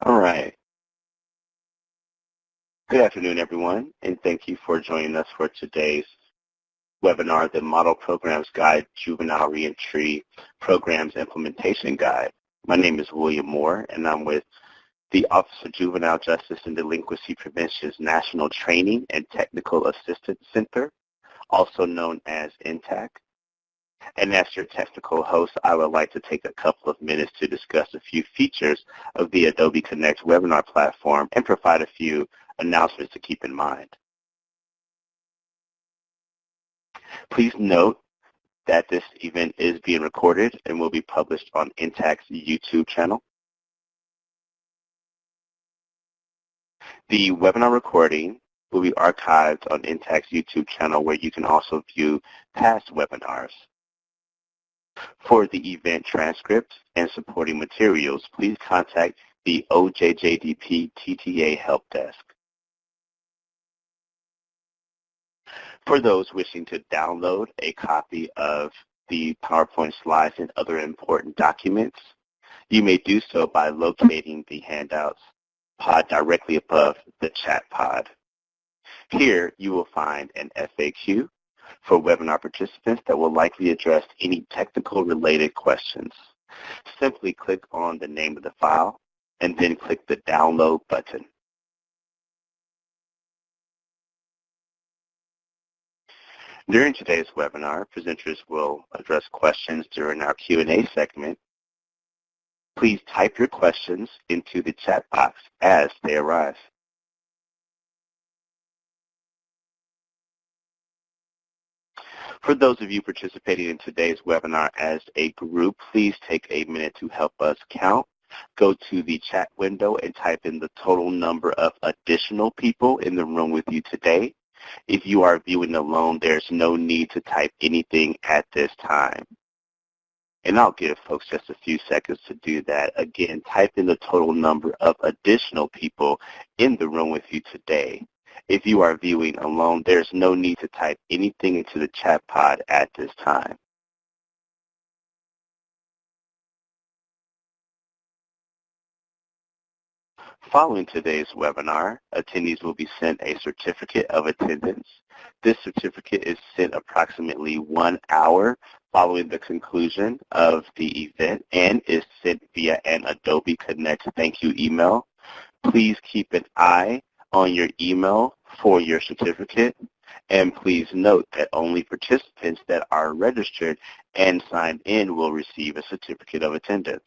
All right. Good afternoon, everyone, and thank you for joining us for today's webinar, the Model Programs Guide, Juvenile Reentry Programs Implementation Guide. My name is William Moore, and I'm with the Office of Juvenile Justice and Delinquency Prevention's National Training and Technical Assistance Center, also known as NTTAC. And as your technical host, I would like to take a couple of minutes to discuss a few features of the Adobe Connect webinar platform and provide a few announcements to keep in mind. Please note that this event is being recorded and will be published on NTTAC's YouTube channel. The webinar recording will be archived on NTTAC's YouTube channel, where you can also view past webinars. For the event transcript and supporting materials, please contact the OJJDP NTTAC Help Desk. For those wishing to download a copy of the PowerPoint slides and other important documents, you may do so by locating the handouts pod directly above the chat pod. Here you will find an FAQ for webinar participants that will likely address any technical related questions. Simply click on the name of the file and then click the download button. During today's webinar, presenters will address questions during our Q&A segment. Please type your questions into the chat box as they arise. For those of you participating in today's webinar as a group, please take a minute to help us count. Go to the chat window and type in the total number of additional people in the room with you today. If you are viewing alone, there's no need to type anything at this time. And I'll give folks just a few seconds to do that. Again, type in the total number of additional people in the room with you today. If you are viewing alone, there's no need to type anything into the chat pod at this time. Following today's webinar, attendees will be sent a certificate of attendance. This certificate is sent approximately 1 hour following the conclusion of the event and is sent via an Adobe Connect thank you email. Please keep an eye on your email for your certificate, and please note that only participants that are registered and signed in will receive a certificate of attendance.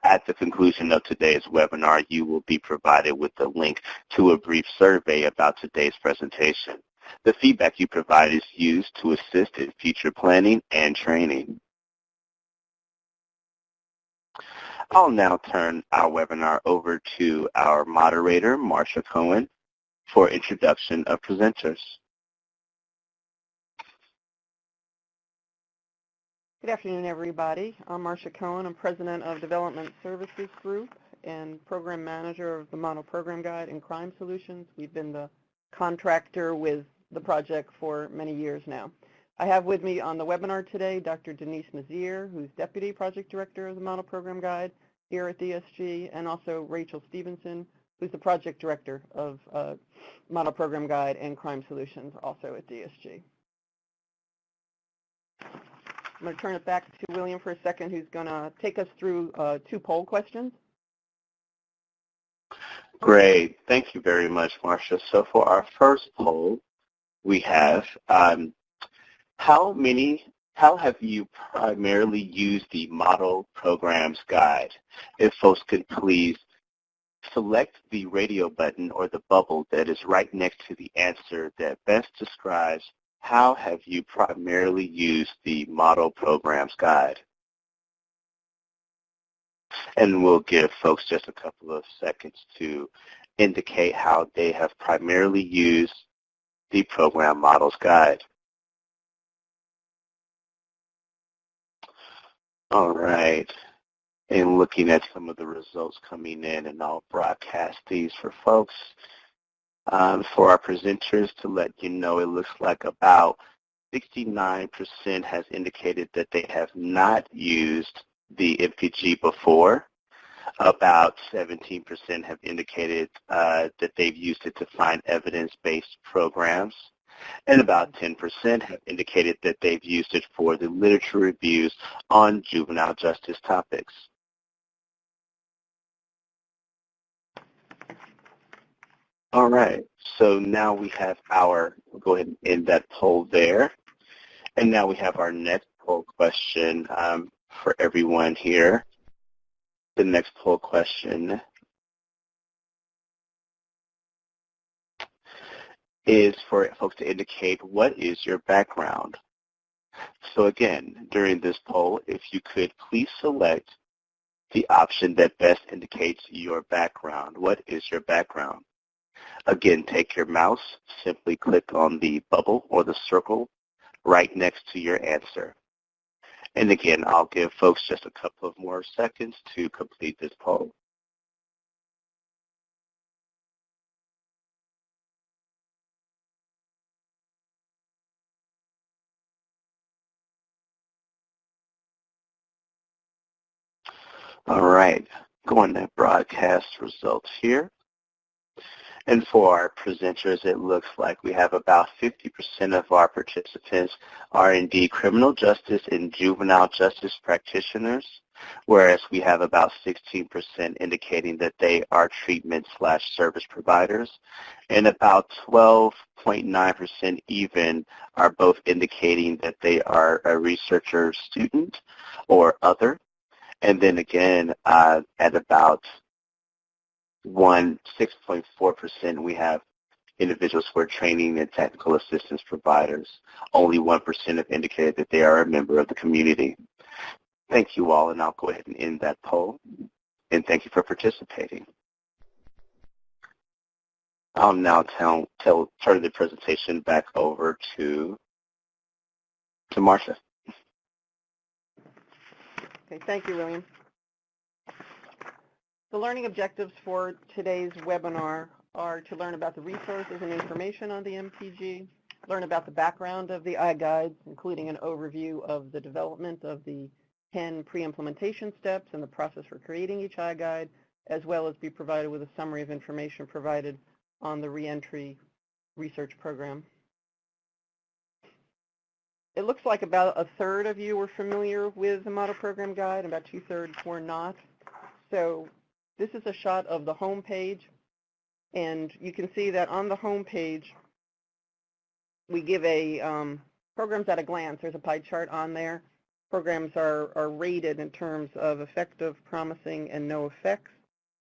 At the conclusion of today's webinar, you will be provided with a link to a brief survey about today's presentation. The feedback you provide is used to assist in future planning and training. I'll now turn our webinar over to our moderator, Marsha Cohen, for introduction of presenters. Good afternoon, everybody. I'm Marsha Cohen. I'm President of Development Services Group and Program Manager of the Model Program Guide and Crime Solutions. We've been the contractor with the project for many years now. I have with me on the webinar today Dr. Denise Mazier, who's Deputy Project Director of the Model Program Guide here at DSG, and also Rachel Stevenson, who's the Project Director of Model Program Guide and Crime Solutions, also at DSG. I'm going to turn it back to William for a second, who's going to take us through 2 poll questions. Great. Thank you very much, Marsha. So for our first poll, we have, how have you primarily used the Model Programs Guide? If folks could please select the radio button or the bubble that is right next to the answer that best describes how have you primarily used the Model Programs Guide. And we'll give folks just a couple of seconds to indicate how they have primarily used the Program Models Guide. All right. And looking at some of the results coming in, and I'll broadcast these for folks. For our presenters to let you know, it looks like about 69% has indicated that they have not used the MPG before. About 17% have indicated that they've used it to find evidence-based programs, and about 10% have indicated that they've used it for the literature reviews on juvenile justice topics. All right, so now we have our, we'll go ahead and end that poll there. And now we have our next poll question for everyone here. The next poll question is for folks to indicate what is your background. So again, during this poll, if you could please select the option that best indicates your background. What is your background? Again, take your mouse, simply click on the bubble or the circle right next to your answer. And again, I'll give folks just a couple of more seconds to complete this poll. All right, going to broadcast results here. And for our presenters, it looks like we have about 50% of our participants are indeed criminal justice and juvenile justice practitioners, whereas we have about 16% indicating that they are treatment/service providers, and about 12.9% even are both indicating that they are a researcher student or other. And then again, at about 6.4%, we have individuals who are training and technical assistance providers. Only 1% have indicated that they are a member of the community. Thank you all, and I'll go ahead and end that poll. And thank you for participating. I'll now turn the presentation back over to Marsha. Okay, thank you, William. The learning objectives for today's webinar are to learn about the resources and information on the MPG, learn about the background of the I-Guides, including an overview of the development of the 10 pre-implementation steps and the process for creating each I-Guide, as well as be provided with a summary of information provided on the reentry research program. It looks like about a third of you were familiar with the Model Program Guide, and about 2/3 were not. So this is a shot of the home page, and you can see that on the home page, we give a programs at a glance. There's a pie chart on there. Programs are rated in terms of effective, promising, and no effects,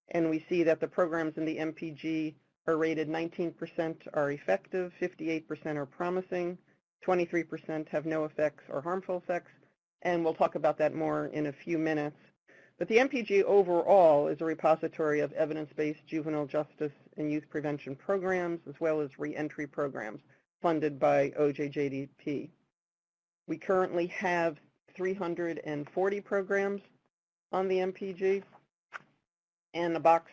and we see that the programs in the MPG are rated 19% are effective, 58% are promising, 23% have no effects or harmful effects, and we'll talk about that more in a few minutes. But the MPG overall is a repository of evidence-based juvenile justice and youth prevention programs, as well as reentry programs funded by OJJDP. We currently have 340 programs on the MPG, and the box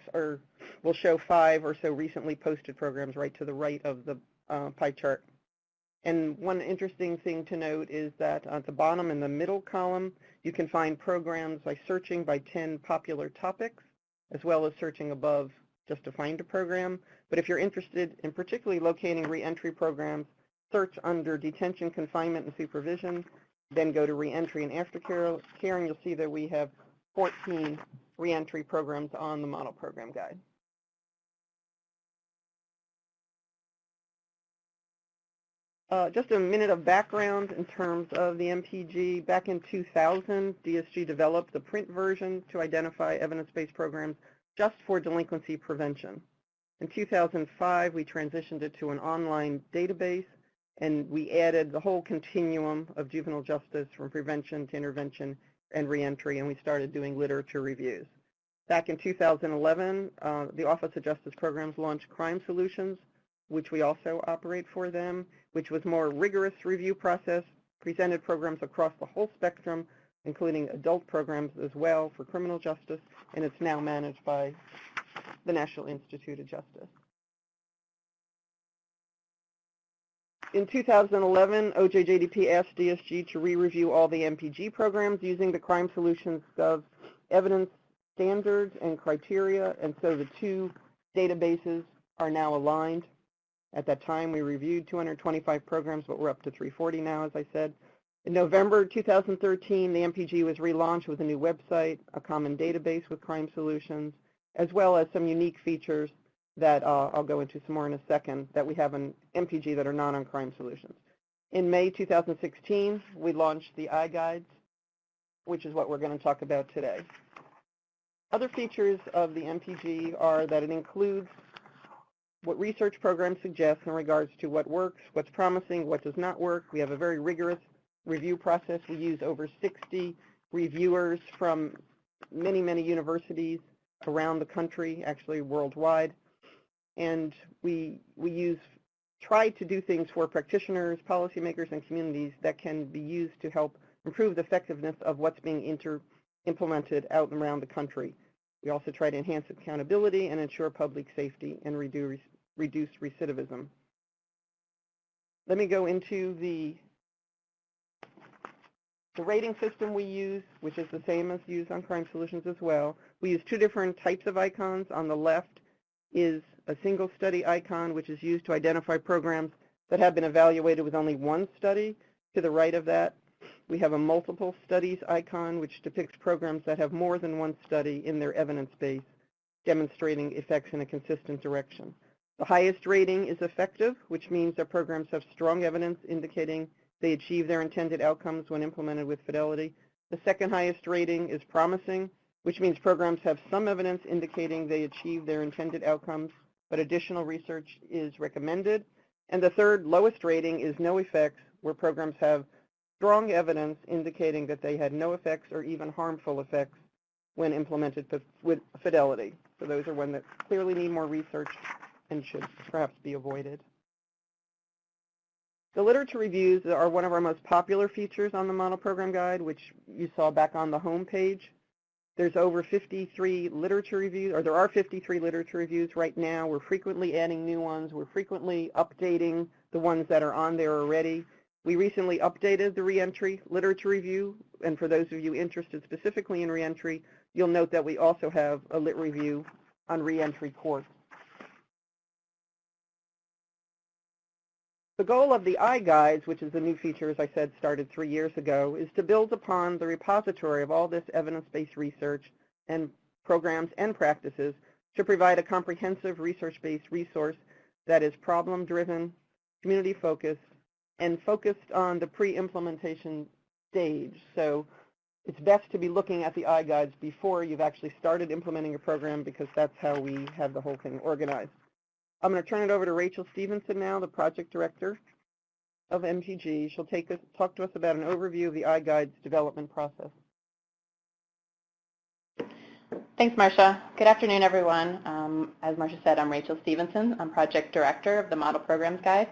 will show 5 or so recently posted programs right to the right of the pie chart. And one interesting thing to note is that at the bottom in the middle column, you can find programs by searching by 10 popular topics, as well as searching above just to find a program. But if you're interested in particularly locating reentry programs, search under detention, confinement, and supervision, then go to reentry and aftercare, and you'll see that we have 14 reentry programs on the Model Program Guide. Just a minute of background in terms of the MPG. Back in 2000, DSG developed the print version to identify evidence-based programs just for delinquency prevention. In 2005, we transitioned it to an online database, and we added the whole continuum of juvenile justice from prevention to intervention and reentry, and we started doing literature reviews. Back in 2011, the Office of Justice Programs launched Crime Solutions, which we also operate for them, which was more rigorous review process, presented programs across the whole spectrum, including adult programs as well for criminal justice, and it's now managed by the National Institute of Justice. In 2011, OJJDP asked DSG to re-review all the MPG programs using the Crime Solutions Gov evidence standards and criteria, and so the two databases are now aligned. At that time, we reviewed 225 programs, but we're up to 340 now, as I said. In November 2013, the MPG was relaunched with a new website, a common database with Crime Solutions, as well as some unique features that I'll go into some more in a second that we have in MPG that are not on Crime Solutions. In May 2016, we launched the I-Guides, which is what we're going to talk about today. Other features of the MPG are that it includes what research programs suggest in regards to what works, what's promising, what does not work. We have a very rigorous review process. We use over 60 reviewers from many, many universities around the country, actually worldwide. And we try to do things for practitioners, policymakers, and communities that can be used to help improve the effectiveness of what's being implemented out and around the country. We also try to enhance accountability and ensure public safety and reduce recidivism. Let me go into the rating system we use, which is the same as used on Crime Solutions as well. We use two different types of icons. On the left is a single study icon, which is used to identify programs that have been evaluated with only one study. To the right of that, we have a multiple studies icon, which depicts programs that have more than one study in their evidence base, demonstrating effects in a consistent direction. The highest rating is effective, which means that programs have strong evidence indicating they achieve their intended outcomes when implemented with fidelity. The second highest rating is promising, which means programs have some evidence indicating they achieve their intended outcomes, but additional research is recommended. And the third lowest rating is no effects, where programs have strong evidence indicating that they had no effects or even harmful effects when implemented with fidelity. So those are ones that clearly need more research and should perhaps be avoided. The literature reviews are one of our most popular features on the Model Program Guide, which you saw back on the home page. There's over 53 literature reviews, or there are 53 literature reviews right now. We're frequently adding new ones. We're frequently updating the ones that are on there already. We recently updated the reentry literature review, and for those of you interested specifically in reentry, you'll note that we also have a lit review on reentry course. The goal of the I-Guides, which is a new feature, as I said, started 3 years ago, is to build upon the repository of all this evidence-based research and programs and practices to provide a comprehensive research-based resource that is problem-driven, community-focused, and focused on the pre-implementation stage. So it's best to be looking at the I-Guides before you've actually started implementing a program, because that's how we have the whole thing organized. I'm going to turn it over to Rachel Stevenson now, the project director of MPG. She'll talk to us about an overview of the I-Guides development process. Thanks, Marsha. Good afternoon, everyone. As Marsha said, I'm Rachel Stevenson. I'm project director of the Model Programs Guide.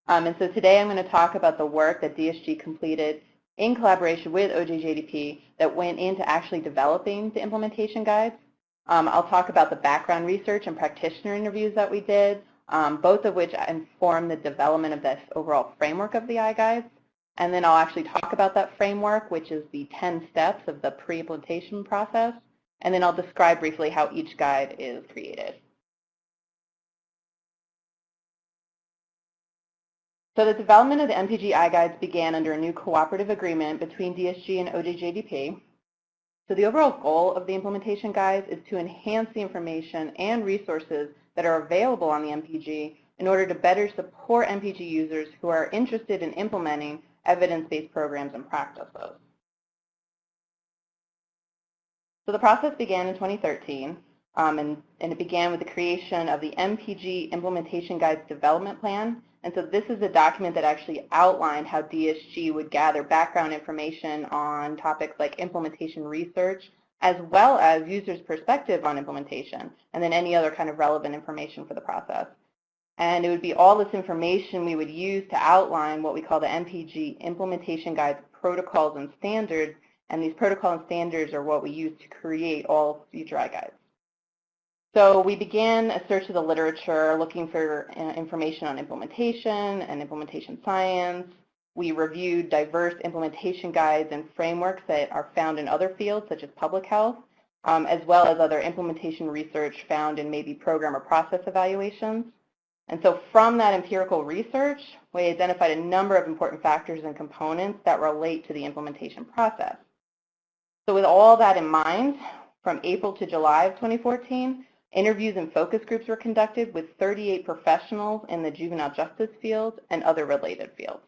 And so today I'm going to talk about the work that DSG completed in collaboration with OJJDP that went into actually developing the implementation guides. I'll talk about the background research and practitioner interviews that we did, both of which inform the development of this overall framework of the I-Guides. And then I'll actually talk about that framework, which is the 10 steps of the pre-implementation process. And then I'll describe briefly how each guide is created. So the development of the MPG I-Guides began under a new cooperative agreement between DSG and OJJDP. So the overall goal of the implementation guides is to enhance the information and resources that are available on the MPG in order to better support MPG users who are interested in implementing evidence-based programs and practices. So the process began in 2013, and it began with the creation of the MPG Implementation Guides Development Plan. And so this is a document that actually outlined how DSG would gather background information on topics like implementation research, as well as users' perspective on implementation, and then any other kind of relevant information for the process. And it would be all this information we would use to outline what we call the MPG Implementation Guides protocols and standards, and these protocols and standards are what we use to create all future I-Guides. So we began a search of the literature looking for information on implementation and implementation science. We reviewed diverse implementation guides and frameworks that are found in other fields such as public health, as well as other implementation research found in maybe program or process evaluations. And so from that empirical research, we identified a number of important factors and components that relate to the implementation process. So with all that in mind, from April to July of 2014, interviews and focus groups were conducted with 38 professionals in the juvenile justice field and other related fields.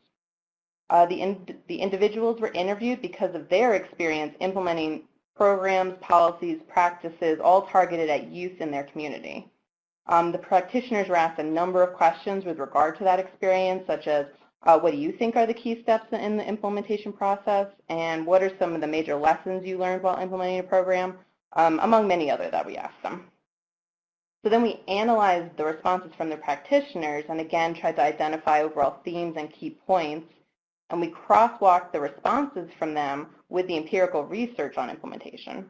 The individuals were interviewed because of their experience implementing programs, policies, practices, all targeted at youth in their community. The practitioners were asked a number of questions with regard to that experience, such as what do you think are the key steps in the implementation process, and what are some of the major lessons you learned while implementing a program, among many other that we asked them. So then we analyzed the responses from the practitioners and again tried to identify overall themes and key points, and we crosswalked the responses from them with the empirical research on implementation.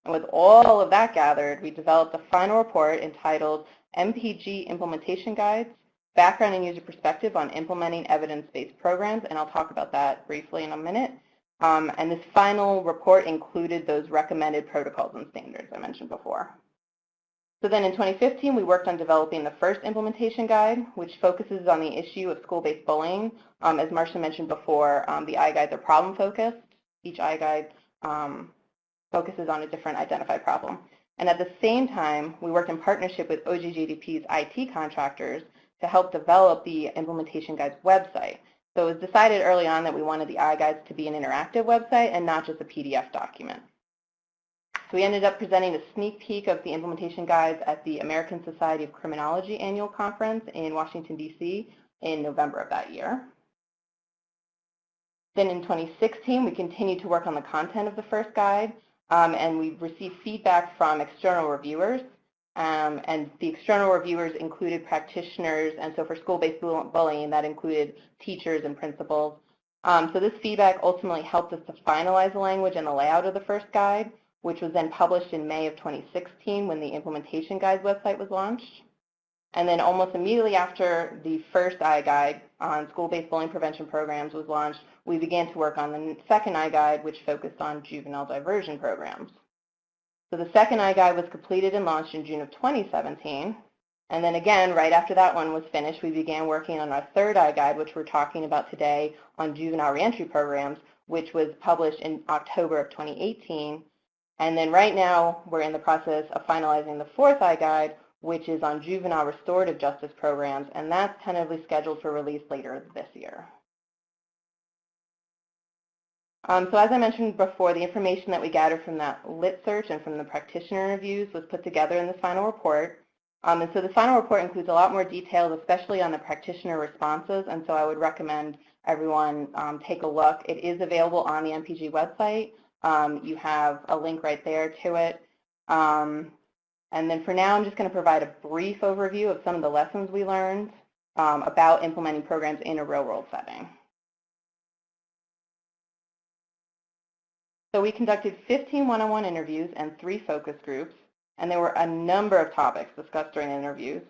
And with all of that gathered, we developed a final report entitled MPG Implementation Guides, Background and User Perspective on Implementing Evidence-Based Programs, and I'll talk about that briefly in a minute. And this final report included those recommended protocols and standards I mentioned before. So then in 2015, we worked on developing the first implementation guide, which focuses on the issue of school-based bullying. As Marsha mentioned before, the I-Guides are problem-focused. Each I-Guide focuses on a different identified problem. And at the same time, we worked in partnership with OJJDP's IT contractors to help develop the implementation guide's website. So it was decided early on that we wanted the I-Guides to be an interactive website and not just a PDF document. So we ended up presenting a sneak peek of the implementation guides at the American Society of Criminology annual conference in Washington, D.C. in November of that year. Then in 2016, we continued to work on the content of the first guide, and we received feedback from external reviewers. And the external reviewers included practitioners, and so for school-based bullying, that included teachers and principals. So this feedback ultimately helped us to finalize the language and the layout of the first guide, which was then published in May of 2016 when the implementation guide website was launched. And then almost immediately after the first I-Guide on school-based bullying prevention programs was launched, we began to work on the second I-Guide, which focused on juvenile diversion programs. So the second I-Guide was completed and launched in June of 2017. And then again, right after that one was finished, we began working on our third I-Guide, which we're talking about today, on juvenile reentry programs, which was published in October of 2018. And then right now, we're in the process of finalizing the fourth I-Guide, which is on juvenile restorative justice programs, and that's tentatively scheduled for release later this year. So as I mentioned before, the information that we gathered from that lit search and from the practitioner interviews was put together in this final report. And so the final report includes a lot more details, especially on the practitioner responses, and so I would recommend everyone take a look. It is available on the MPG website. You have a link right there to it. And then for now, I'm just going to provide a brief overview of some of the lessons we learned about implementing programs in a real-world setting. So we conducted 15 one-on-one interviews and 3 focus groups, and there were a number of topics discussed during the interviews.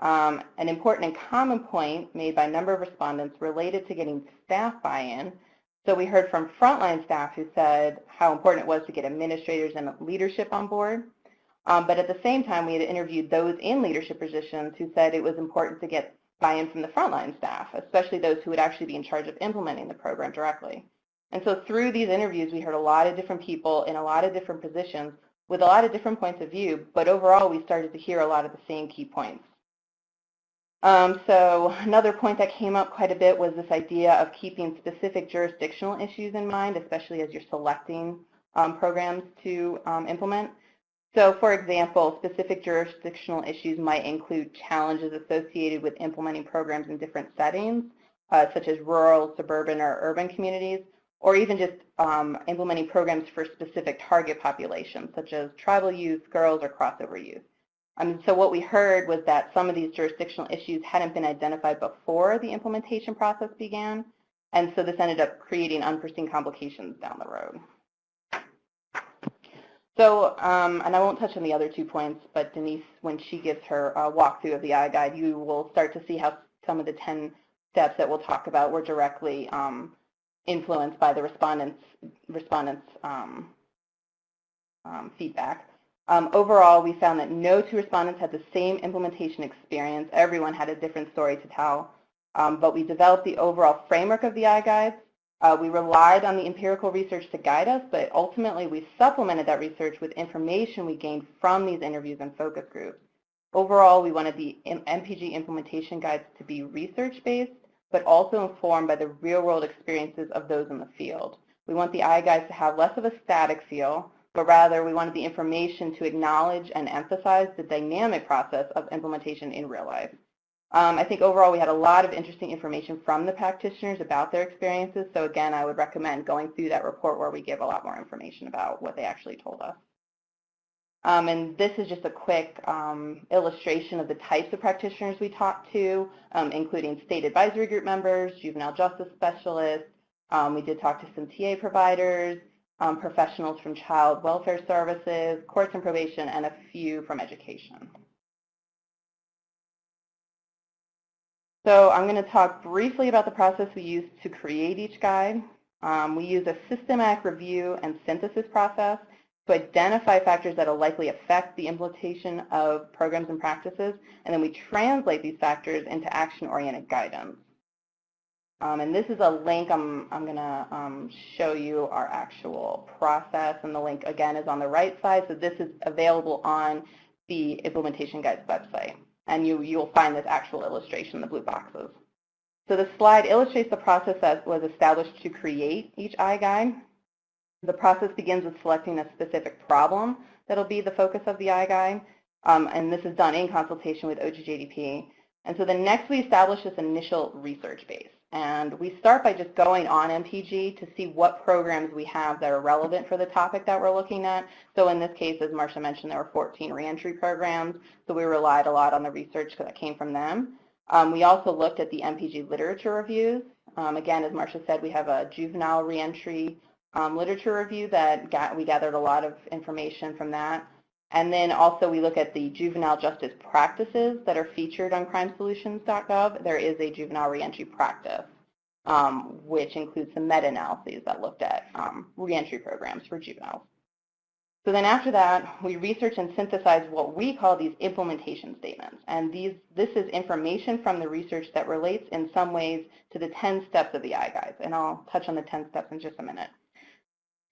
An important and common point made by a number of respondents related to getting staff buy-in. So we heard from frontline staff who said how important it was to get administrators and leadership on board. But at the same time, we had interviewed those in leadership positions who said it was important to get buy-in from the frontline staff, especially those who would actually be in charge of implementing the program directly. And so through these interviews, we heard a lot of different people in a lot of different positions with a lot of different points of view, but overall, we started to hear a lot of the same key points. So another point that came up quite a bit was this idea of keeping specific jurisdictional issues in mind, especially as you're selecting programs to implement. So for example, specific jurisdictional issues might include challenges associated with implementing programs in different settings, such as rural, suburban, or urban communities, or even just implementing programs for specific target populations, such as tribal youth, girls, or crossover youth. So what we heard was that some of these jurisdictional issues hadn't been identified before the implementation process began, and so this ended up creating unforeseen complications down the road. So, and I won't touch on the other 2 points, but Denise, when she gives her walkthrough of the I-Guide, you will start to see how some of the 10 steps that we'll talk about were directly influenced by the respondents' feedback. Overall, we found that no 2 respondents had the same implementation experience. Everyone had a different story to tell, but we developed the overall framework of the I-Guide. We relied on the empirical research to guide us, but ultimately we supplemented that research with information we gained from these interviews and focus groups. Overall, we wanted the MPG implementation guides to be research-based, but also informed by the real-world experiences of those in the field. We want the I-Guides to have less of a static feel, but rather we wanted the information to acknowledge and emphasize the dynamic process of implementation in real life. I think overall we had a lot of interesting information from the practitioners about their experiences, so again, I would recommend going through that report where we give a lot more information about what they actually told us. And this is just a quick illustration of the types of practitioners we talked to, including state advisory group members, juvenile justice specialists. We did talk to some TA providers, professionals from child welfare services, courts and probation, and a few from education. So I'm going to talk briefly about the process we used to create each guide. We use a systematic review and synthesis process to identify factors that will likely affect the implementation of programs and practices, and then we translate these factors into action-oriented guidance. And this is a link. I'm going to show you our actual process, and the link, again, is on the right side. So this is available on the Implementation Guides website, and you'll find this actual illustration in the blue boxes. So the slide illustrates the process that was established to create each I-Guide. The process begins with selecting a specific problem that will be the focus of the I-Guide, and this is done in consultation with OJJDP. And so then next we establish this initial research base. And we start by just going on MPG to see what programs we have that are relevant for the topic that we're looking at. So in this case, as Marsha mentioned, there were 14 reentry programs, so we relied a lot on the research that came from them. We also looked at the MPG literature reviews. Again, as Marsha said, we have a juvenile reentry literature review that we gathered a lot of information from that. And then also we look at the juvenile justice practices that are featured on crimesolutions.gov. There is a juvenile reentry practice, which includes some meta-analyses that looked at reentry programs for juveniles. So then after that, we research and synthesize what we call these implementation statements. And this is information from the research that relates in some ways to the 10 steps of the I-Guides. And I'll touch on the 10 steps in just a minute.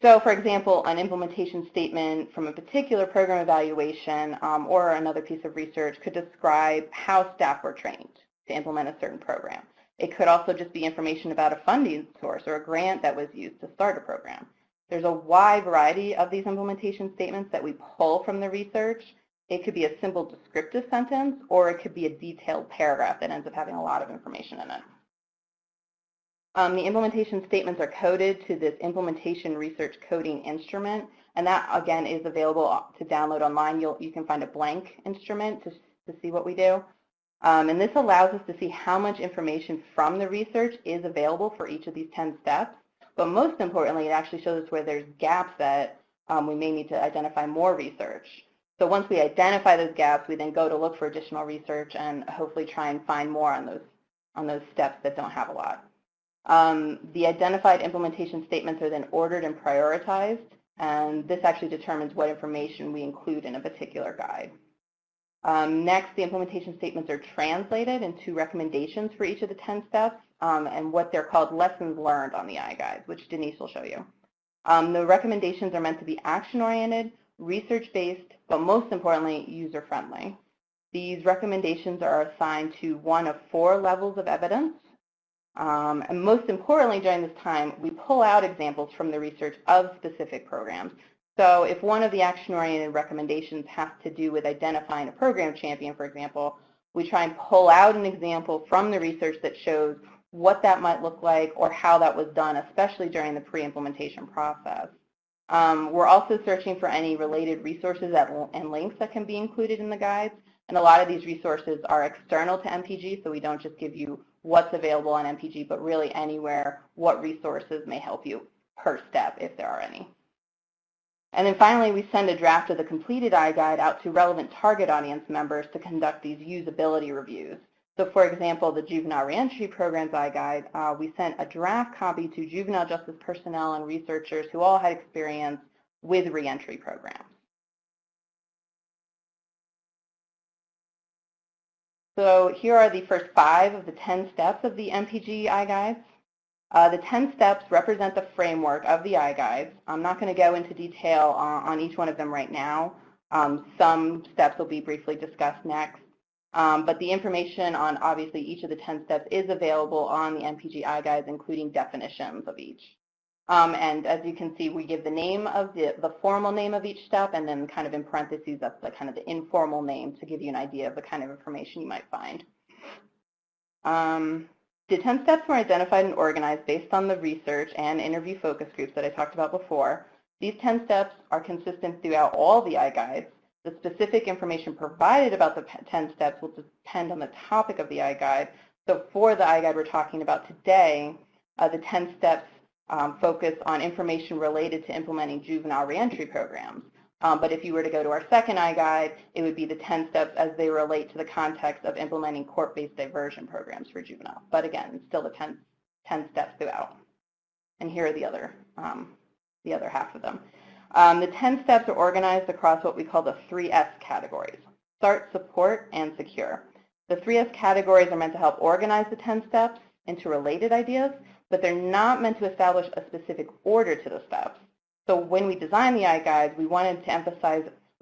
So, for example, an implementation statement from a particular program evaluation or another piece of research could describe how staff were trained to implement a certain program. It could also just be information about a funding source or a grant that was used to start a program. There's a wide variety of these implementation statements that we pull from the research. It could be a simple descriptive sentence, or it could be a detailed paragraph that ends up having a lot of information in it. The implementation statements are coded to this implementation research coding instrument, and that, again, is available to download online. You can find a blank instrument to see what we do. And this allows us to see how much information from the research is available for each of these 10 steps. But most importantly, it actually shows us where there's gaps that we may need to identify more research. So once we identify those gaps, we then go to look for additional research and hopefully try and find more on those steps that don't have a lot. The identified implementation statements are then ordered and prioritized, and this actually determines what information we include in a particular guide. Next, the implementation statements are translated into recommendations for each of the 10 steps and what they're called lessons learned on the I-Guides, which Denise will show you. The recommendations are meant to be action-oriented, research-based, but most importantly, user-friendly. These recommendations are assigned to one of 4 levels of evidence. And most importantly, during this time, we pull out examples from the research of specific programs. So if one of the action-oriented recommendations has to do with identifying a program champion, for example, we try and pull out an example from the research that shows what that might look like or how that was done, especially during the pre-implementation process. We're also searching for any related resources and links that can be included in the guides. And a lot of these resources are external to MPG, so we don't just give you what's available on MPG, but really anywhere what resources may help you per step, if there are any. And then finally, we send a draft of the completed I-Guide out to relevant target audience members to conduct these usability reviews. So for example, the Juvenile Reentry Programs I-Guide, we sent a draft copy to juvenile justice personnel and researchers who all had experience with reentry programs. So here are the first 5 of the 10 steps of the MPG I-Guides. The 10 steps represent the framework of the I-Guides. I'm not going to go into detail on each one of them right now. Some steps will be briefly discussed next. But the information on obviously each of the 10 steps is available on the MPG I-Guides, including definitions of each. And as you can see, we give the name of the formal name of each step, and then kind of in parentheses, that's the kind of the informal name to give you an idea of the kind of information you might find. The 10 steps were identified and organized based on the research and interview focus groups that I talked about before. These 10 steps are consistent throughout all the I-Guides. The specific information provided about the 10 steps will depend on the topic of the I-Guide. So for the I-Guide we're talking about today, the 10 steps focus on information related to implementing juvenile reentry programs. But if you were to go to our second I-Guide, it would be the 10 steps as they relate to the context of implementing court-based diversion programs for juveniles. But again, it's still the 10 steps throughout. And here are the other half of them. The 10 steps are organized across what we call the 3S categories: start, support, and secure. The 3S categories are meant to help organize the 10 steps into related ideas, but they're not meant to establish a specific order to the steps. So when we designed the I-Guides, we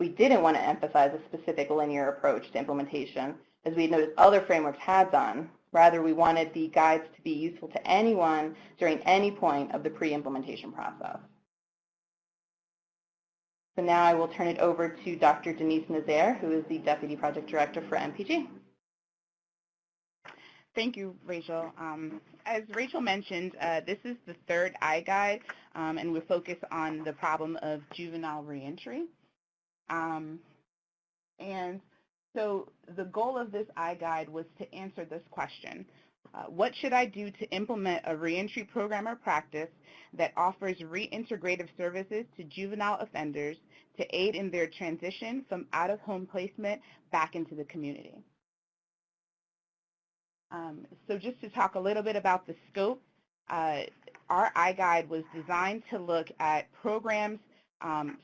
didn't want to emphasize a specific linear approach to implementation, as we noticed other frameworks had done. Rather, we wanted the guides to be useful to anyone during any point of the pre-implementation process. So now I will turn it over to Dr. Denise Nazaire, who is the Deputy Project Director for MPG. Thank you, Rachel. As Rachel mentioned, this is the third I-Guide, and we're focused on the problem of juvenile reentry. And so the goal of this I-Guide was to answer this question: what should I do to implement a reentry program or practice that offers reintegrative services to juvenile offenders to aid in their transition from out-of-home placement back into the community? So just to talk a little bit about the scope, our I-Guide was designed to look at programs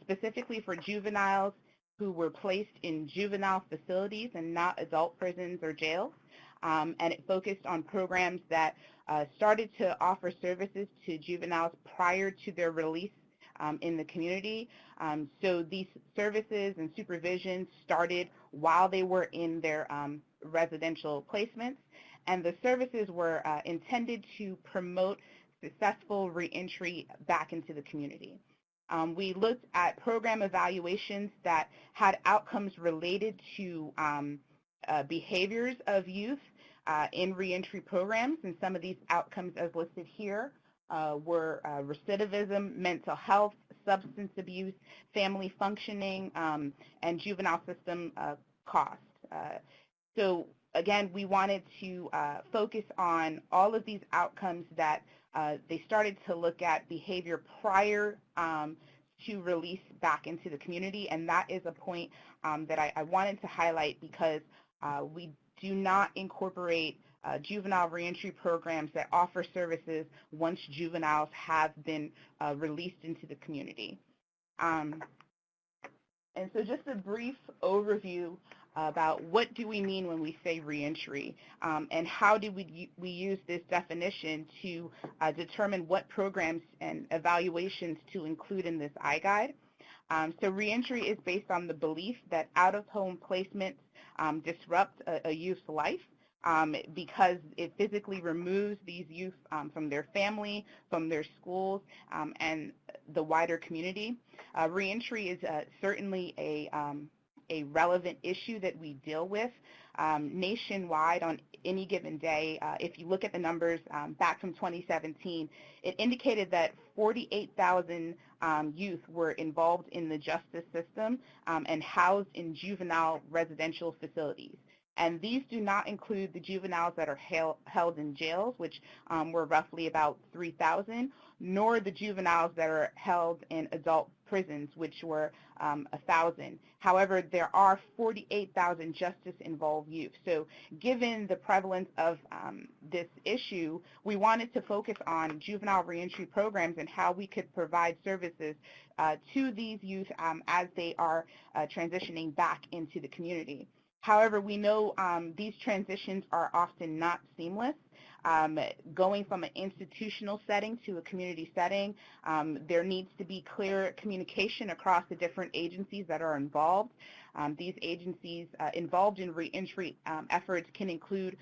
specifically for juveniles who were placed in juvenile facilities and not adult prisons or jails. And it focused on programs that started to offer services to juveniles prior to their release in the community. So these services and supervision started while they were in their residential placements. And the services were intended to promote successful reentry back into the community. We looked at program evaluations that had outcomes related to behaviors of youth in reentry programs, and some of these outcomes as listed here were recidivism, mental health, substance abuse, family functioning, and juvenile system costs. So again, we wanted to focus on all of these outcomes that they started to look at behavior prior to release back into the community, and that is a point that I wanted to highlight, because we do not incorporate juvenile reentry programs that offer services once juveniles have been released into the community. And so just a brief overview about what do we mean when we say reentry, and how do we use this definition to determine what programs and evaluations to include in this I-Guide. So reentry is based on the belief that out-of-home placements disrupt a youth's life because it physically removes these youth from their family, from their schools, and the wider community. Reentry is certainly a relevant issue that we deal with nationwide on any given day. If you look at the numbers back from 2017, it indicated that 48,000 youth were involved in the justice system and housed in juvenile residential facilities. And these do not include the juveniles that are held in jails, which were roughly about 3,000, nor the juveniles that are held in adult prisons, which were 1,000. However, there are 48,000 justice-involved youth. So given the prevalence of this issue, we wanted to focus on juvenile reentry programs and how we could provide services to these youth as they are transitioning back into the community. However, we know these transitions are often not seamless. Going from an institutional setting to a community setting, there needs to be clear communication across the different agencies that are involved. These agencies involved in reentry efforts can include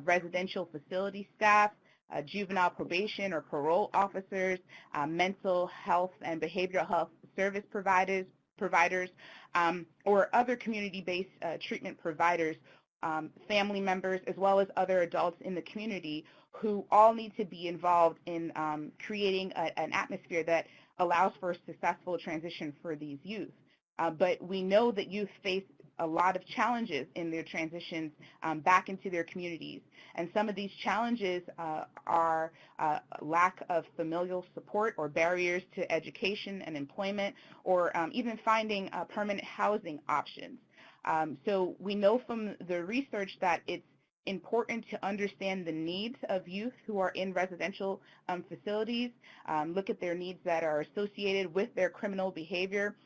residential facility staff, juvenile probation or parole officers, mental health and behavioral health service providers, or other community-based treatment providers, family members, as well as other adults in the community who all need to be involved in creating an atmosphere that allows for a successful transition for these youth. But we know that youth face a lot of challenges in their transitions back into their communities. And some of these challenges are lack of familial support or barriers to education and employment, or even finding permanent housing options. So we know from the research that it's important to understand the needs of youth who are in residential facilities, look at their needs that are associated with their criminal behavior,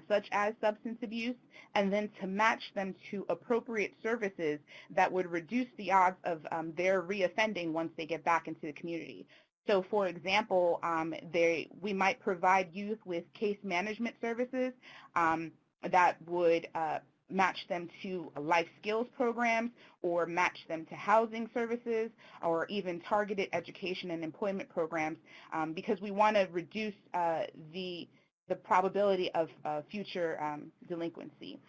such as substance abuse, and then to match them to appropriate services that would reduce the odds of their reoffending once they get back into the community. So for example, we might provide youth with case management services that would match them to life skills programs, or match them to housing services, or even targeted education and employment programs, because we want to reduce the probability of future delinquency.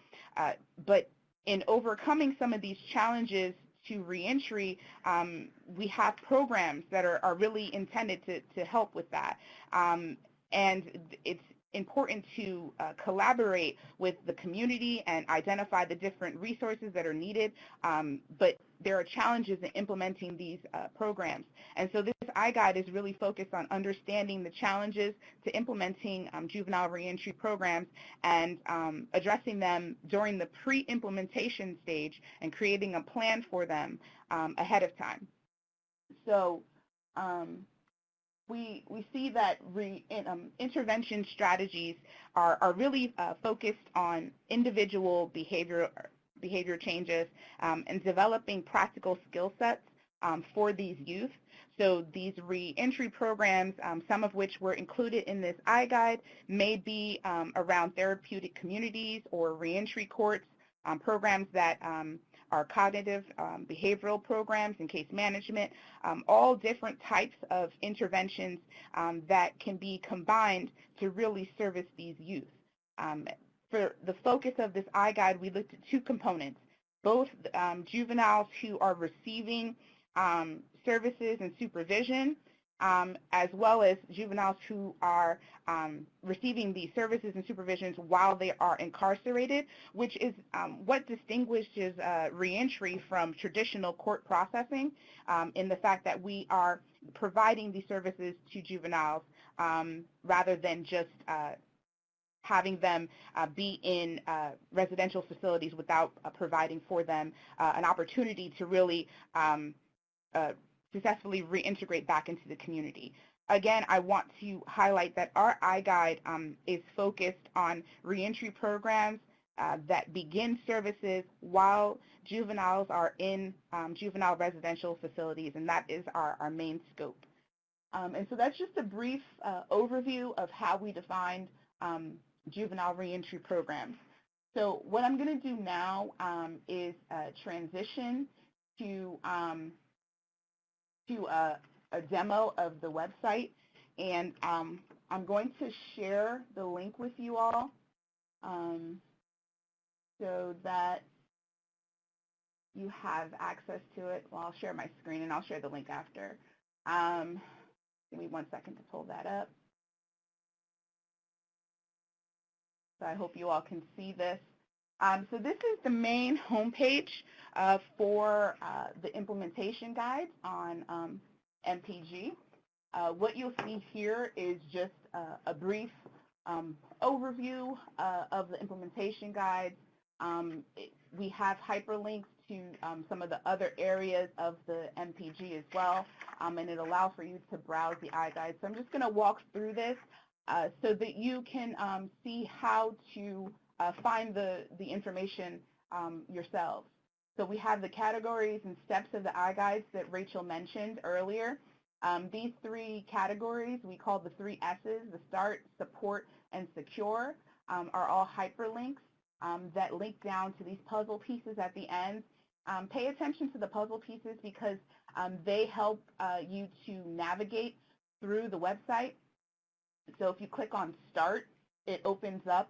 But in overcoming some of these challenges to reentry, we have programs that are really intended to help with that. And it's important to collaborate with the community and identify the different resources that are needed, but there are challenges in implementing these programs. And so this I-Guide is really focused on understanding the challenges to implementing juvenile reentry programs and addressing them during the pre-implementation stage and creating a plan for them ahead of time. So we see that intervention strategies are really focused on individual behavior changes and developing practical skill sets for these youth. So these reentry programs, some of which were included in this I-Guide, may be around therapeutic communities or reentry courts, programs that are cognitive behavioral programs and case management, all different types of interventions that can be combined to really service these youth. For the focus of this I-Guide, we looked at two components, both juveniles who are receiving services and supervision, as well as juveniles who are receiving these services and supervisions while they are incarcerated, which is what distinguishes reentry from traditional court processing, in the fact that we are providing these services to juveniles rather than just having them be in residential facilities without providing for them an opportunity to really successfully reintegrate back into the community. Again, I want to highlight that our I-Guide is focused on reentry programs that begin services while juveniles are in juvenile residential facilities, and that is our main scope. And so that's just a brief overview of how we defined juvenile reentry programs. So what I'm going to do now is transition to a demo of the website, and I'm going to share the link with you all so that you have access to it. Well, I'll share my screen and I'll share the link after. Give me 1 second to pull that up. So I hope you all can see this. So this is the main homepage for the implementation guides on MPG. What you'll see here is just a brief overview of the implementation guides. We have hyperlinks to some of the other areas of the MPG as well, and it allows for you to browse the I-Guide. So I'm just going to walk through this so that you can see how to find the information yourselves. So we have the categories and steps of the I-Guides that Rachel mentioned earlier. These three categories we call the 3 S's, the start, support, and secure, are all hyperlinks that link down to these puzzle pieces at the end. Pay attention to the puzzle pieces because they help you to navigate through the website. So if you click on start, it opens up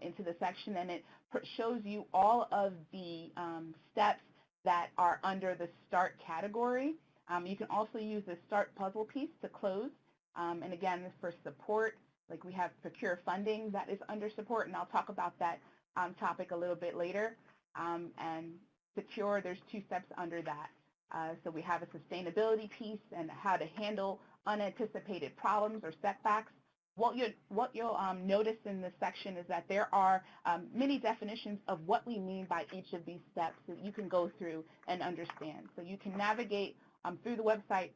into the section and it shows you all of the steps that are under the start category. You can also use the start puzzle piece to close. And again, this for support, like we have procure funding that is under support, and I'll talk about that topic a little bit later. And secure, there's 2 steps under that. So we have a sustainability piece and how to handle unanticipated problems or setbacks. What you'll notice in this section is that there are many definitions of what we mean by each of these steps that you can go through and understand. So you can navigate through the website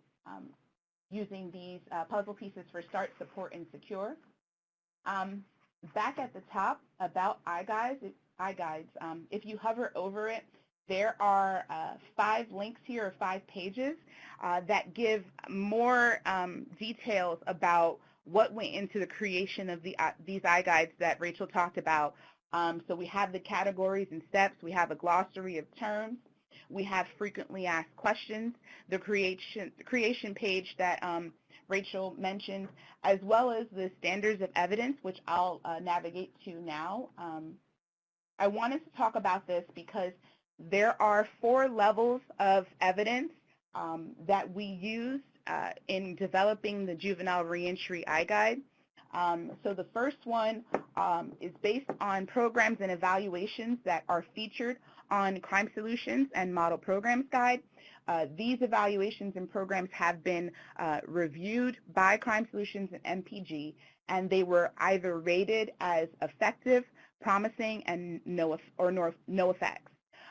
using these puzzle pieces for start, support, and secure. Back at the top, about I-Guides, if you hover over it, there are 5 links here, or 5 pages, that give more details about what went into the creation of these I-Guides that Rachel talked about. So we have the categories and steps. We have a glossary of terms. We have frequently asked questions, the creation page that Rachel mentioned, as well as the standards of evidence, which I'll navigate to now. I wanted to talk about this because there are 4 levels of evidence that we use in developing the Juvenile Reentry I-Guide. So the first one is based on programs and evaluations that are featured on Crime Solutions and Model Programs Guide. These evaluations and programs have been reviewed by Crime Solutions and MPG, and they were either rated as effective, promising, and no effects.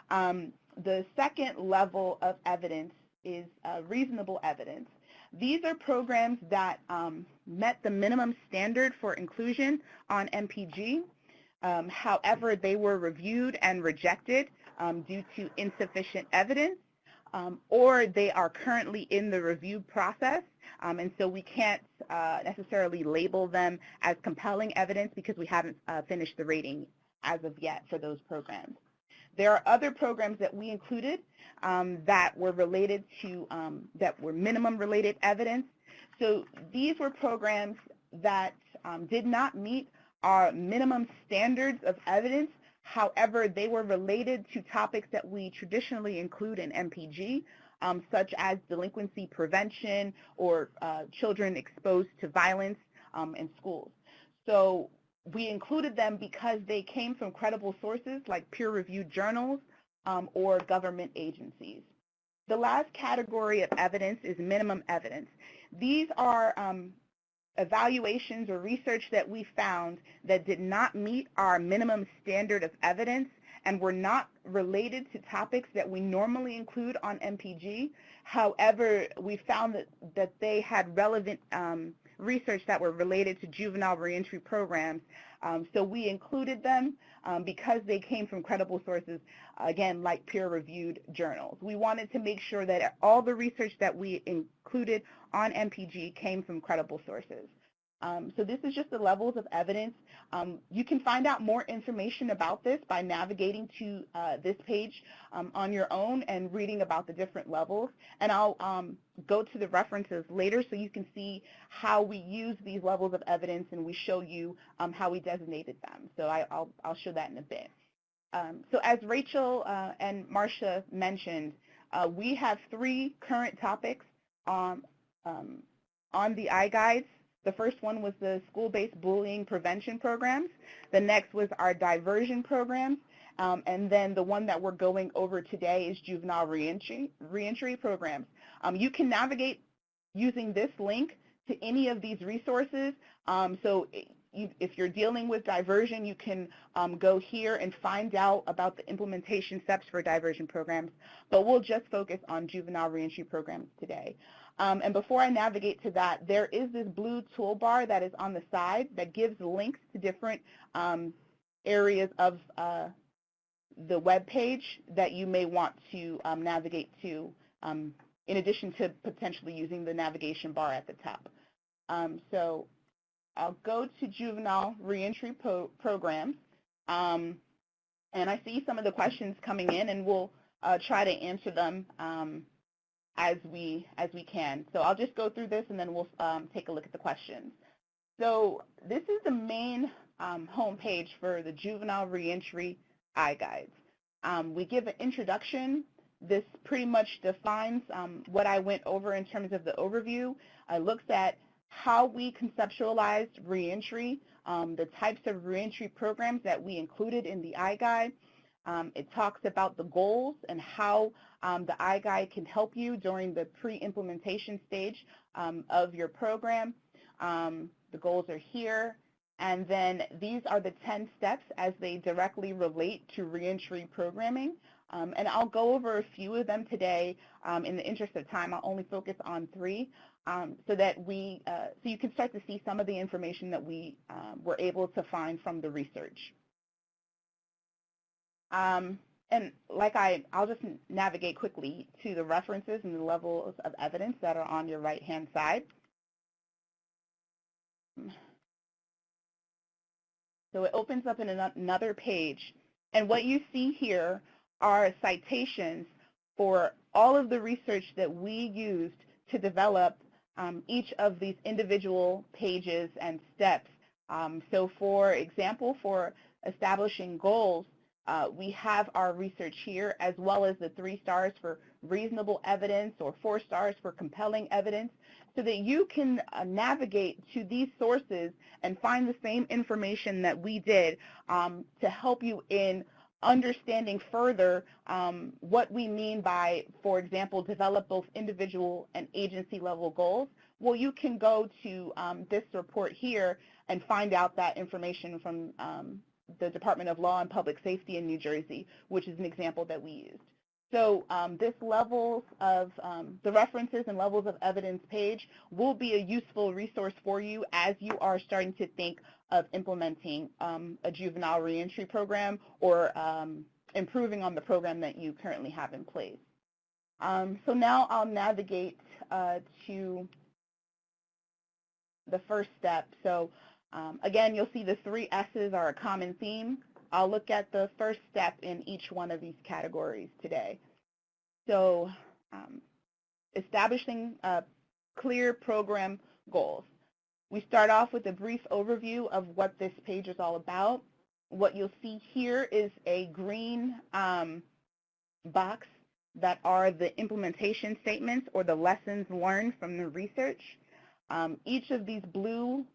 The second level of evidence is reasonable evidence. These are programs that met the minimum standard for inclusion on MPG. However, they were reviewed and rejected due to insufficient evidence, or they are currently in the review process, and so we can't necessarily label them as compelling evidence because we haven't finished the rating as of yet for those programs. There are other programs that we included that were related to, that were minimum related evidence. So these were programs that did not meet our minimum standards of evidence. However, they were related to topics that we traditionally include in MPG, such as delinquency prevention or children exposed to violence in schools. So we included them because they came from credible sources like peer-reviewed journals or government agencies. The last category of evidence is minimum evidence. These are evaluations or research that we found that did not meet our minimum standard of evidence and were not related to topics that we normally include on MPG. However, we found that they had relevant research that were related to juvenile reentry programs. So we included them because they came from credible sources, again, like peer-reviewed journals. We wanted to make sure that all the research that we included on MPG came from credible sources. So this is just the levels of evidence. You can find out more information about this by navigating to this page on your own and reading about the different levels. And I'll go to the references later so you can see how we use these levels of evidence, and we show you how we designated them. So I'll show that in a bit. So as Rachel and Marsha mentioned, we have 3 current topics on the I-Guides. The first one was the school-based bullying prevention programs. The next was our diversion programs. And then the one that we're going over today is juvenile reentry programs. You can navigate using this link to any of these resources. If you're dealing with diversion, you can go here and find out about the implementation steps for diversion programs, but we'll just focus on juvenile reentry programs today. And before I navigate to that, there is this blue toolbar that is on the side that gives links to different areas of the web page that you may want to navigate to, in addition to potentially using the navigation bar at the top. So I'll go to juvenile reentry programs, and I see some of the questions coming in, and we'll try to answer them as we can. So I'll just go through this, and then we'll take a look at the questions. So this is the main homepage for the Juvenile Reentry I-Guides. We give an introduction. This pretty much defines what I went over in terms of the overview. It looks at how we conceptualized reentry, the types of reentry programs that we included in the I-Guide. It talks about the goals and how the I-Guide can help you during the pre-implementation stage of your program. The goals are here. And then these are the 10 steps as they directly relate to reentry programming. And I'll go over a few of them today. In the interest of time, I'll only focus on 3 so that so you can start to see some of the information that we were able to find from the research. And I'll just navigate quickly to the references and the levels of evidence that are on your right-hand side. So it opens up in another page. And what you see here are citations for all of the research that we used to develop each of these individual pages and steps. So for example, for establishing goals, we have our research here, as well as the 3 stars for reasonable evidence or 4 stars for compelling evidence, so that you can navigate to these sources and find the same information that we did to help you in understanding further what we mean by, for example, develop both individual and agency level goals. Well, you can go to this report here and find out that information from the Department of Law and Public Safety in New Jersey, which is an example that we used. So this levels of, the references and levels of evidence page will be a useful resource for you as you are starting to think of implementing a juvenile reentry program or improving on the program that you currently have in place. So now I'll navigate to the first step. So again, you'll see the 3 S's are a common theme. I'll look at the first step in each one of these categories today. So establishing clear program goals. We start off with a brief overview of what this page is all about. What you'll see here is a green box that are the implementation statements or the lessons learned from the research. Each of these blue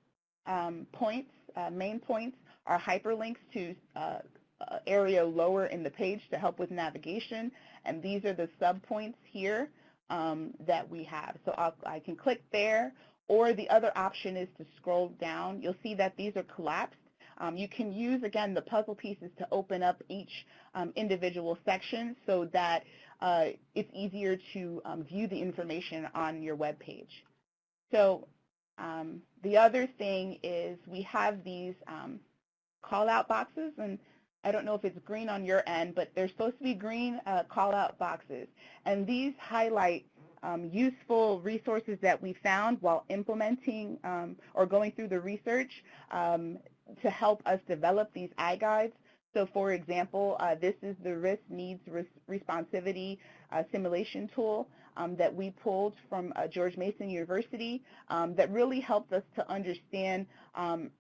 points, main points, are hyperlinks to area lower in the page to help with navigation, and these are the subpoints here that we have. So I can click there, or the other option is to scroll down. You'll see that these are collapsed. You can use, again, the puzzle pieces to open up each individual section so that it's easier to view the information on your web page. So the other thing is we have these call-out boxes, and I don't know if it's green on your end, but they're supposed to be green call-out boxes. And these highlight useful resources that we found while implementing or going through the research to help us develop these I-Guides. So for example, this is the Risk Needs Responsivity simulation tool that we pulled from George Mason University that really helped us to understand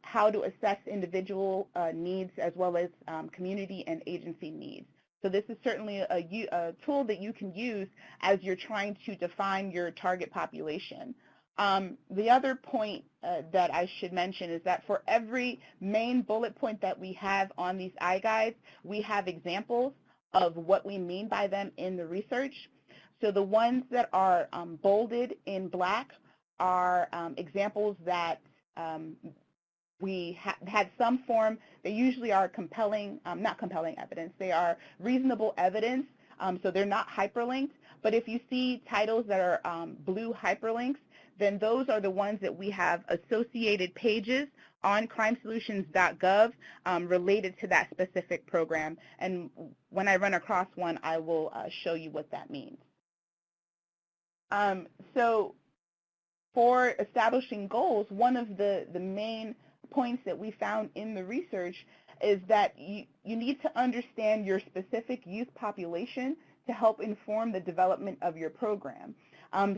how to assess individual needs as well as community and agency needs. So this is certainly a tool that you can use as you're trying to define your target population. The other point that I should mention is that for every main bullet point that we have on these I-Guides, we have examples of what we mean by them in the research. So the ones that are bolded in black are examples that we had some form. They usually are compelling, not compelling evidence, they are reasonable evidence, so they're not hyperlinked. But if you see titles that are blue hyperlinks, then those are the ones that we have associated pages on crimesolutions.gov related to that specific program. And when I run across one, I will show you what that means. So for establishing goals, one of the main points that we found in the research is that you need to understand your specific youth population to help inform the development of your program.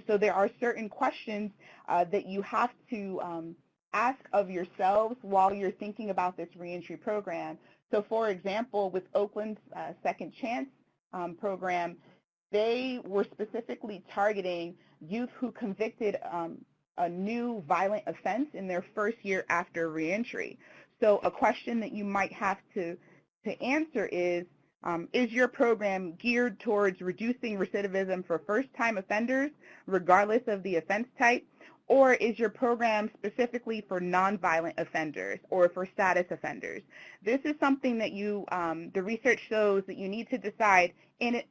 So there are certain questions that you have to ask of yourselves while you're thinking about this reentry program. So for example, with Oakland's Second Chance program, they were specifically targeting youth who convicted a new violent offense in their first year after reentry. So a question that you might have to answer is your program geared towards reducing recidivism for first-time offenders, regardless of the offense type, or is your program specifically for nonviolent offenders or for status offenders? This is something that the research shows that you need to decide in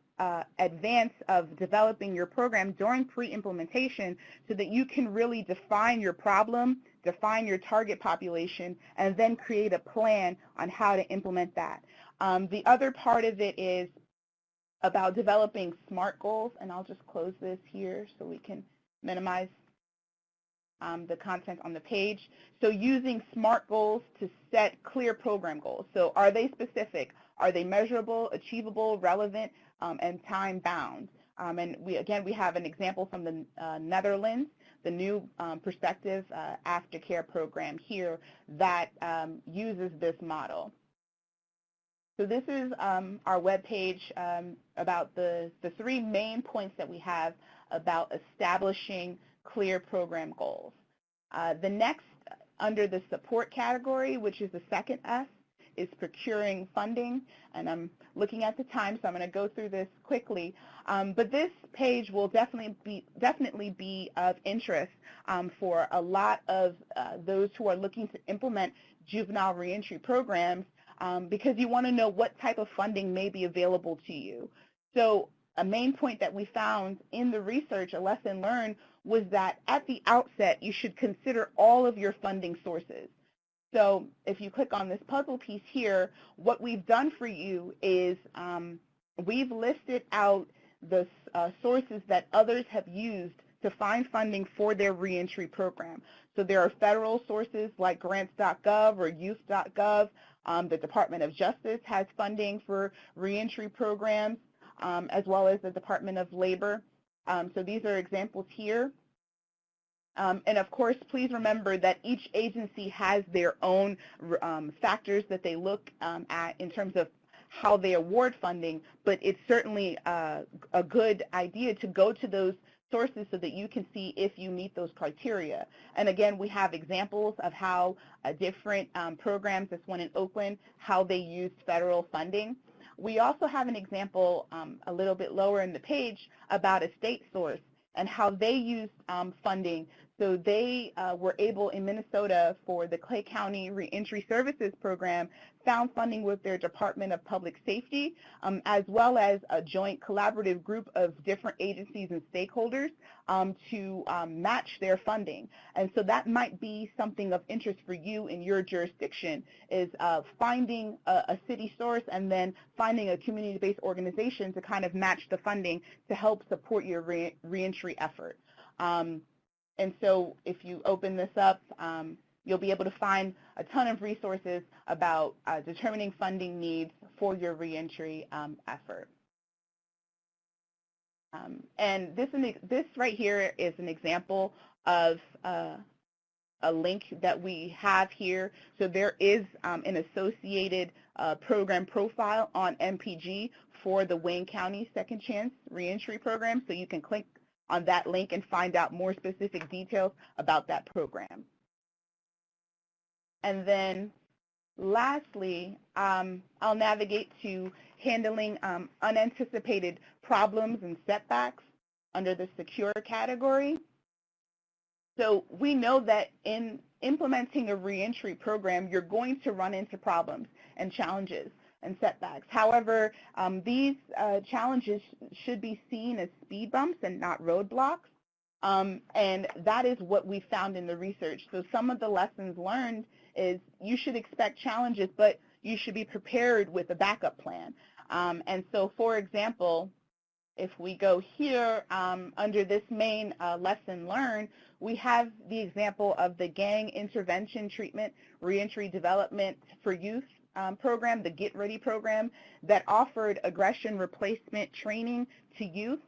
advance of developing your program during pre-implementation so that you can really define your problem, define your target population, and then create a plan on how to implement that. The other part of it is about developing SMART goals, and I'll just close this here so we can minimize the content on the page. So using SMART goals to set clear program goals. So are they specific? Are they measurable, achievable, relevant, and time-bound? And we have an example from the Netherlands, the new Perspective Aftercare program here that uses this model. So this is our webpage about the three main points that we have about establishing clear program goals. The next, under the support category, which is the second S, is procuring funding. And I'm looking at the time, so I'm going to go through this quickly. But this page will definitely be of interest for a lot of those who are looking to implement juvenile reentry programs, because you want to know what type of funding may be available to you. So a main point that we found in the research, a lesson learned, was that at the outset, you should consider all of your funding sources. So if you click on this puzzle piece here, what we've done for you is we've listed out the sources that others have used to find funding for their reentry program. So there are federal sources like grants.gov or youth.gov. The Department of Justice has funding for reentry programs, as well as the Department of Labor. So these are examples here. And of course, please remember that each agency has their own factors that they look at in terms of how they award funding, but it's certainly a good idea to go to those sources so that you can see if you meet those criteria. And again, we have examples of how different programs, this one in Oakland, how they used federal funding. We also have an example a little bit lower in the page about a state source and how they used funding. So they were able in Minnesota for the Clay County Reentry Services Program, found funding with their Department of Public Safety, as well as a joint collaborative group of different agencies and stakeholders to match their funding. And so that might be something of interest for you in your jurisdiction, is finding a city source and then finding a community-based organization to kind of match the funding to help support your reentry effort. And so if you open this up, you'll be able to find a ton of resources about determining funding needs for your reentry effort. And this right here is an example of a link that we have here. So there is an associated program profile on MPG for the Wayne County Second Chance Reentry Program, so you can click on that link and find out more specific details about that program. And then lastly, I'll navigate to handling unanticipated problems and setbacks under the secure category. So we know that in implementing a reentry program, you're going to run into problems and challenges and setbacks. However, these challenges should be seen as speed bumps and not roadblocks. And that is what we found in the research. So some of the lessons learned is you should expect challenges, but you should be prepared with a backup plan. And so, for example, if we go here under this main lesson learned, we have the example of the Gang Intervention Treatment Reentry Development for Youth program, the Get Ready program, that offered aggression replacement training to youth.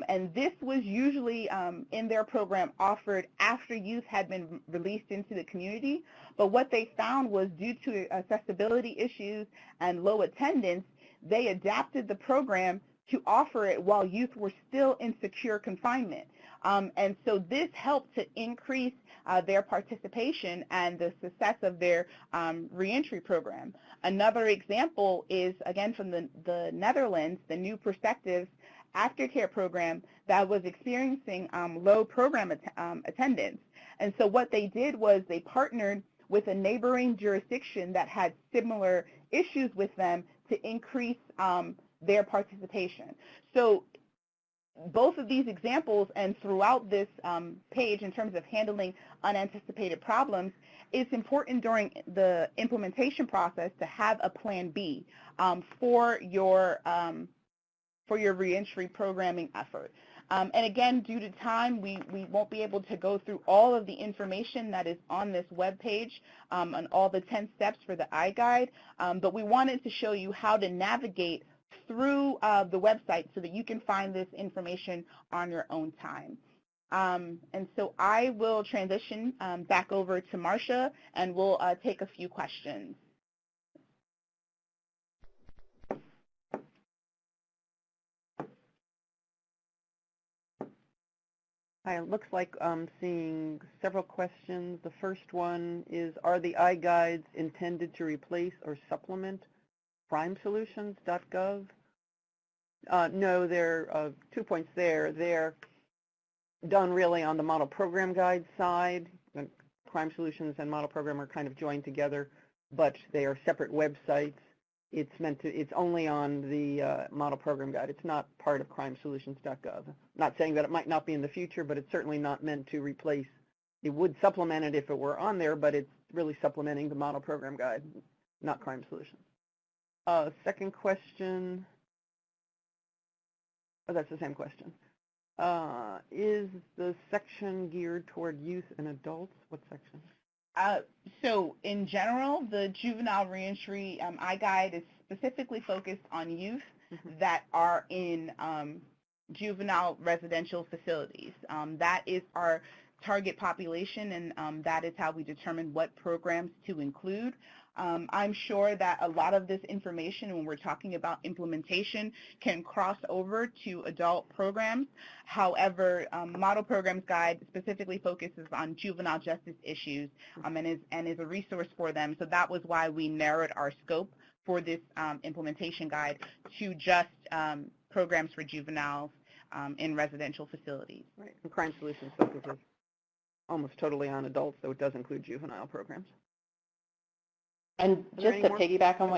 And this was usually in their program offered after youth had been released into the community. But what they found was due to accessibility issues and low attendance, they adapted the program to offer it while youth were still in secure confinement. And so this helped to increase their participation and the success of their reentry program. Another example is, again, from the Netherlands, the New Perspectives aftercare program that was experiencing low program attendance. And so what they did was they partnered with a neighboring jurisdiction that had similar issues with them to increase their participation. So both of these examples and throughout this page in terms of handling unanticipated problems, it's important during the implementation process to have a plan B for your reentry programming effort. And again, due to time, we won't be able to go through all of the information that is on this webpage on all the 10 steps for the I-Guide, but we wanted to show you how to navigate through the website so that you can find this information on your own time. And so I will transition back over to Marsha, and we'll take a few questions. Hi, it looks like I'm seeing several questions. The first one is, are the I-Guides intended to replace or supplement crimesolutions.gov? No, there are 2 points there. They're done really on the Model Program Guide side. Crime Solutions and Model Program are kind of joined together, but they are separate websites. It's only on the Model Program Guide. It's not part of crimesolutions.gov. Not saying that it might not be in the future, but it's certainly not meant to replace. It would supplement it if it were on there, but it's really supplementing the Model Program Guide, not Crime Solutions. Second question. Oh, that's the same question. Is the section geared toward youth and adults? What section? So in general, the Juvenile Reentry I-Guide is specifically focused on youth that are in juvenile residential facilities. That is our target population, and that is how we determine what programs to include. I'm sure that a lot of this information, when we're talking about implementation, can cross over to adult programs. However, Model Programs Guide specifically focuses on juvenile justice issues and is a resource for them. So that was why we narrowed our scope for this implementation guide to just programs for juveniles in residential facilities. Right. And Crime Solutions focuses almost totally on adults, though it does include juvenile programs. And just to piggyback on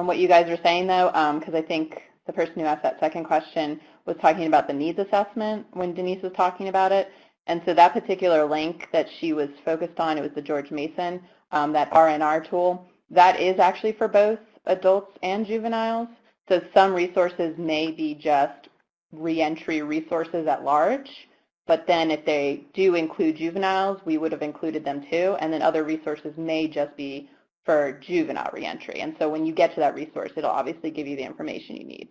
what you guys were saying, though, because I think the person who asked that second question was talking about the needs assessment when Denise was talking about it. And so that particular link that she was focused on, it was the George Mason, that RNR tool, that is actually for both adults and juveniles. So some resources may be just reentry resources at large, but then if they do include juveniles, we would have included them too, and then other resources may just be for juvenile reentry. And so when you get to that resource, it'll obviously give you the information you need.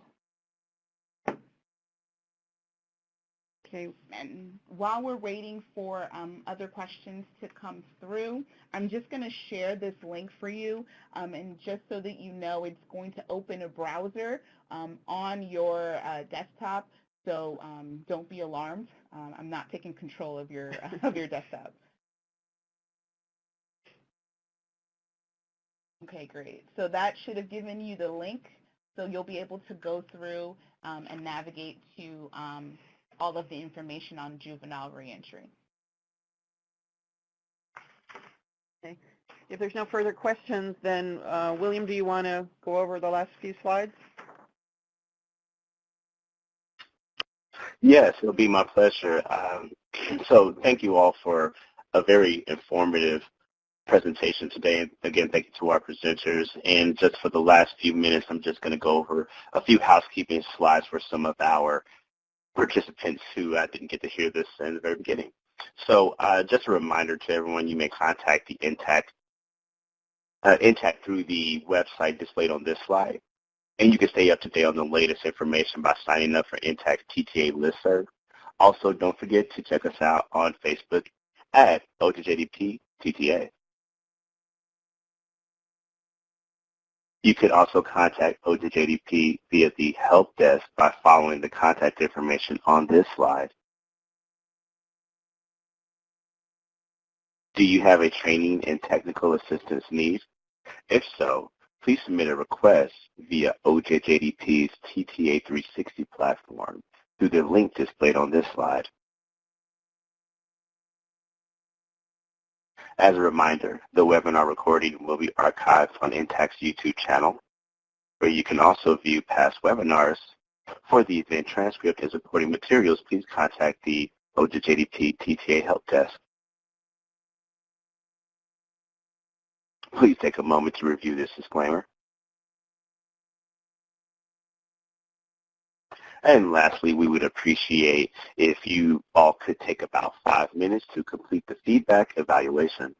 Okay, and while we're waiting for other questions to come through, I'm just going to share this link for you, and just so that you know, it's going to open a browser on your desktop, so don't be alarmed. I'm not taking control of your desktop. Okay, great. So that should have given you the link, so you'll be able to go through and navigate to all of the information on juvenile reentry. Okay. If there's no further questions, then William, do you want to go over the last few slides? Yes, it'll be my pleasure. So thank you all for a very informative presentation today. And again, thank you to our presenters. And just for the last few minutes, I'm just going to go over a few housekeeping slides for some of our participants who didn't get to hear this in the very beginning. So just a reminder to everyone, you may contact the NTTAC through the website displayed on this slide. And you can stay up to date on the latest information by signing up for NTTAC's TTA listserv. Also, don't forget to check us out on Facebook at OJJDP TTA. You could also contact OJJDP via the Help Desk by following the contact information on this slide. Do you have a training and technical assistance need? If so, please submit a request via OJJDP's TTA 360 platform through the link displayed on this slide. As a reminder, the webinar recording will be archived on NTTAC's YouTube channel, where you can also view past webinars. For the event transcript and supporting materials, please contact the OJJDP TTA Help Desk. Please take a moment to review this disclaimer. And lastly, we would appreciate if you all could take about 5 minutes to complete the feedback evaluation.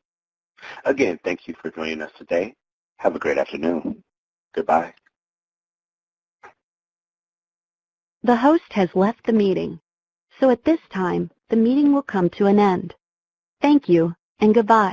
Again, thank you for joining us today. Have a great afternoon. Goodbye. The host has left the meeting, so at this time, the meeting will come to an end. Thank you and goodbye.